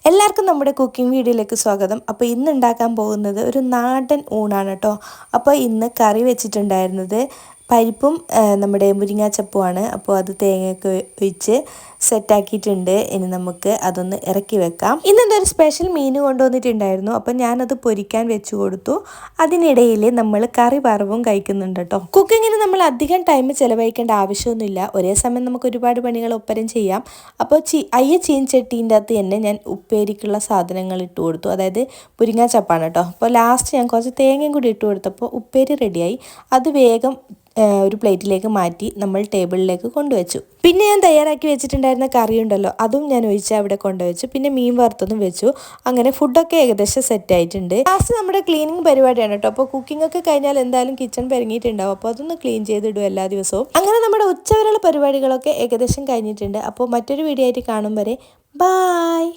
എല്ലാവർക്കും നമ്മുടെ കുക്കിംഗ് വീഡിയോയിലേക്ക് സ്വാഗതം. അപ്പോൾ ഇന്ന് ഉണ്ടാക്കാൻ പോകുന്നത് ഒരു നാടൻ ഊണാണ് കേട്ടോ. അപ്പോൾ ഇന്ന് കറി വെച്ചിട്ടുണ്ടായിരുന്നത് പരിപ്പും നമ്മുടെ മുരിങ്ങാച്ചപ്പുമാണ്. അപ്പോൾ അത് തേങ്ങയൊക്കെ ഒഴിച്ച് സെറ്റാക്കിയിട്ടുണ്ട്. ഇനി നമുക്ക് അതൊന്ന് ഇറക്കി വെക്കാം. ഇന്നെന്തൊരു സ്പെഷ്യൽ മീൻ കൊണ്ടുവന്നിട്ടുണ്ടായിരുന്നു. അപ്പോൾ ഞാനത് പൊരിക്കാൻ വെച്ച് കൊടുത്തു. അതിനിടയിൽ നമ്മൾ കറി വറവും കഴിക്കുന്നുണ്ട് കേട്ടോ. കുക്കിങ്ങിന് നമ്മൾ അധികം ടൈം ചിലവഴിക്കേണ്ട ആവശ്യമൊന്നുമില്ല. ഒരേ സമയം നമുക്ക് ഒരുപാട് പണികൾ ഒപ്പരം ചെയ്യാം. അപ്പോൾ ചീൻചട്ടീൻ്റെ അകത്ത് തന്നെ ഞാൻ ഉപ്പേരിക്കുള്ള സാധനങ്ങൾ ഇട്ട് കൊടുത്തു. അതായത് മുരിങ്ങാച്ചപ്പാണ് കേട്ടോ. അപ്പോൾ ലാസ്റ്റ് ഞാൻ കുറച്ച് തേങ്ങയും കൂടി ഇട്ട് കൊടുത്തപ്പോൾ ഉപ്പേരി റെഡിയായി. അത് വേഗം ഒരു പ്ലേറ്റിലേക്ക് മാറ്റി നമ്മൾ ടേബിളിലേക്ക് കൊണ്ടുവച്ചു. പിന്നെ ഞാൻ തയ്യാറാക്കി വെച്ചിട്ടുണ്ടായിരുന്ന കറി ഉണ്ടല്ലോ, അതും ഞാൻ ഒഴിച്ച് അവിടെ കൊണ്ടുവച്ചു. പിന്നെ മീൻ വറുത്തതും വെച്ചു. അങ്ങനെ ഫുഡൊക്കെ ഏകദേശം സെറ്റ് ആയിട്ടുണ്ട്. ലാസ്റ്റ് നമ്മുടെ ക്ലീനിങ് പരിപാടിയാണ് കേട്ടോ. അപ്പോൾ കുക്കിംഗ് ഒക്കെ കഴിഞ്ഞാൽ എന്തായാലും കിച്ചൺ പെരങ്ങിയിട്ടുണ്ടാവും. അപ്പോൾ അതൊന്ന് ക്ലീൻ ചെയ്തിടും എല്ലാ ദിവസവും. അങ്ങനെ നമ്മുടെ ഉച്ചവരെയുള്ള പരിപാടികളൊക്കെ ഏകദേശം കഴിഞ്ഞിട്ടുണ്ട്. അപ്പോൾ മറ്റൊരു വീഡിയോ ആയിട്ട് കാണും വരെ ബായ്.